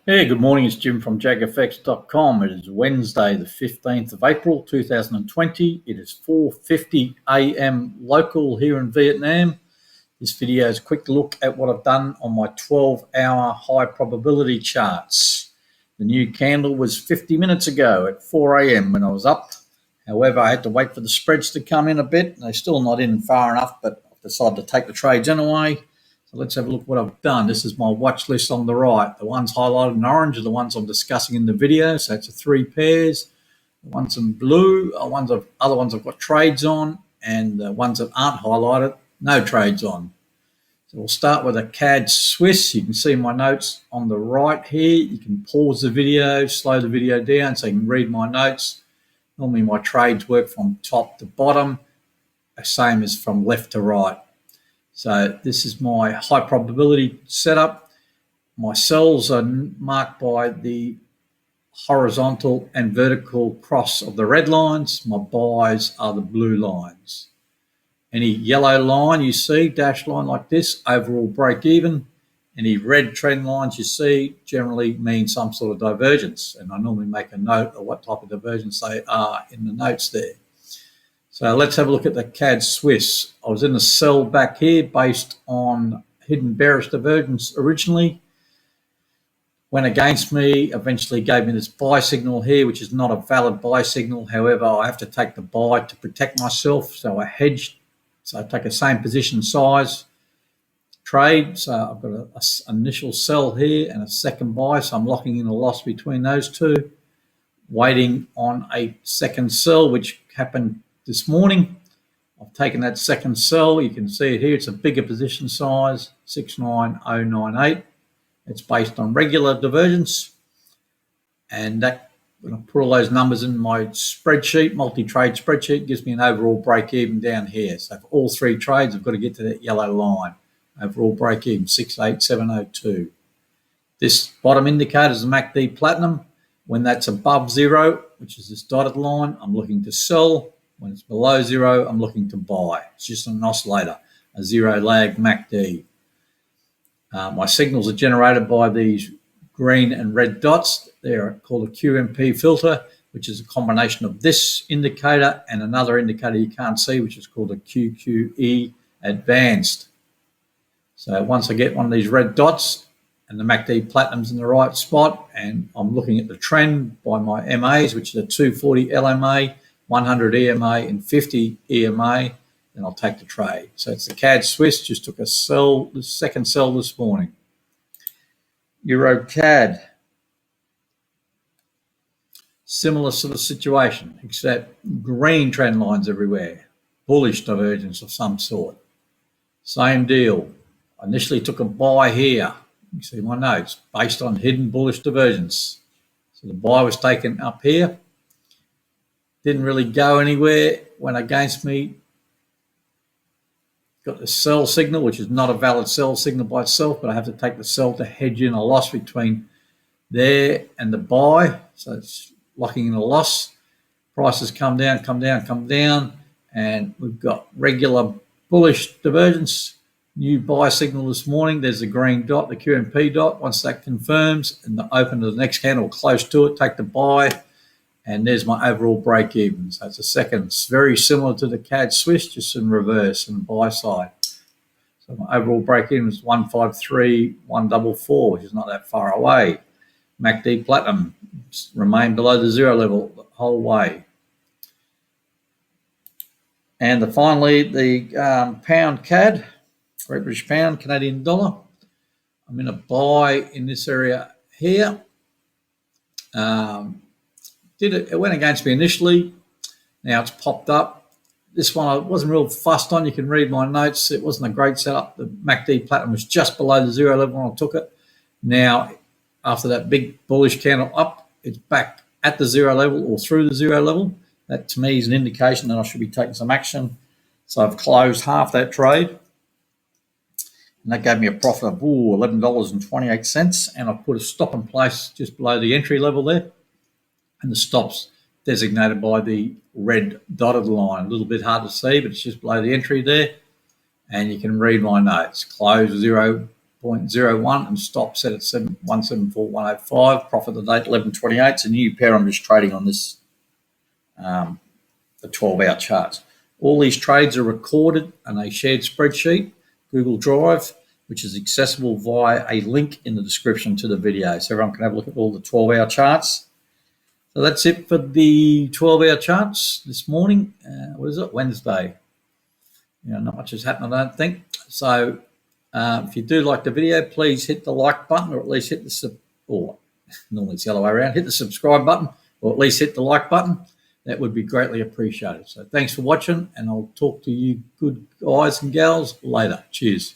Hey, good morning. It's Jim from JAGfx.com. It is Wednesday, the 15th of April, 2020. It is 4:50 a.m. local here in Vietnam. This video is a quick look at what I've done on my 12-hour high probability charts. The new candle was 50 minutes ago at 4 a.m. when I was up. However, I had to wait for the spreads to come in a bit. They're still not in far enough, but I've decided to take the trades anyway. So let's have a look at what I've done. This is my watch list on the right. The ones highlighted in orange are the ones I'm discussing in the video. So it's 3 pairs. The ones in blue are other ones I've got trades on, and the ones that aren't highlighted, no trades on. So we'll start with a CAD Swiss. You can see my notes on the right here. You can pause the video, slow the video down so you can read my notes. Normally my trades work from top to bottom, the same as from left to right. So this is my high probability setup. My cells are marked by the horizontal and vertical cross of the red lines. My buys are the blue lines. Any yellow line you see, dashed line like this, overall break even. Any red trend lines you see generally mean some sort of divergence. And I normally make a note of what type of divergence they are in the notes there. So let's have a look at the CAD Swiss. I was in a sell back here based on hidden bearish divergence originally. Went against me, eventually gave me this buy signal here, which is not a valid buy signal. However, I have to take the buy to protect myself. So I hedged. So I take the same position size trade. So I've got an initial sell here and a second buy. So I'm locking in a loss between those two. Waiting on a second sell, which happened this morning. I've taken that second sell. You can see it here. It's a bigger position size, 69098. It's based on regular divergence. And that, when I put all those numbers in my spreadsheet, multi-trade spreadsheet, gives me an overall break even down here. So for all 3 trades, I've got to get to that yellow line. Overall break even, 68702. This bottom indicator is the MACD Platinum. When that's above 0, which is this dotted line, I'm looking to sell. When it's below 0, I'm looking to buy. It's just an oscillator, a 0 lag MACD. My signals are generated by these green and red dots. They're called a QMP filter, which is a combination of this indicator and another indicator you can't see, which is called a QQE advanced. So once I get one of these red dots and the MACD Platinum's in the right spot, and I'm looking at the trend by my MAs, which is a 240 LMA, 100 EMA and 50 EMA, then I'll take the trade. So it's the CAD Swiss, just took a sell, the second sell this morning. Euro CAD, similar sort of situation, except green trend lines everywhere, bullish divergence of some sort. Same deal. I initially took a buy here. You see my notes, based on hidden bullish divergence. So the buy was taken up here. Didn't really go anywhere, went against me. Got the sell signal, which is not a valid sell signal by itself, but I have to take the sell to hedge in a loss between there and the buy. So it's locking in a loss. Prices come down, come down, come down, and we've got regular bullish divergence. New buy signal this morning. There's the green dot, the QMP dot. Once that confirms and the open to the next candle close to it, take the buy. And there's my overall break even. So it's a second. It's very similar to the CAD Swiss, just in reverse and buy side. So my overall break even is 153,144, which is not that far away. MACD Platinum remained below the 0 level the whole way. And finally, the pound CAD, Great British Pound, Canadian dollar. I'm in a buy in this area here. It went against me initially. Now it's popped up. This one I wasn't real fussed on. You can read my notes. It wasn't a great setup. The MACD Platinum was just below the 0 level when I took it. Now, after that big bullish candle up, it's back at the 0 level or through the 0 level. That to me is an indication that I should be taking some action. So I've closed half that trade. And that gave me a profit of $11.28. And I've put a stop in place just below the entry level there. And the stop's designated by the red dotted line. A little bit hard to see, but it's just below the entry there. And you can read my notes. Close 0 0.01 and stop set at 174.105. Profit of the date 11.28. It's a new pair. I'm just trading on this, the 12-hour charts. All these trades are recorded in a shared spreadsheet, Google Drive, which is accessible via a link in the description to the video, so everyone can have a look at all the 12-hour charts. So that's it for the 12-hour charts this morning. What is it? Wednesday. Not much has happened, I don't think. So if you do like the video, please hit the like button, or at least hit the normally it's the other way around. Hit the subscribe button, or at least hit the like button. That would be greatly appreciated. So thanks for watching, and I'll talk to you good guys and gals later. Cheers.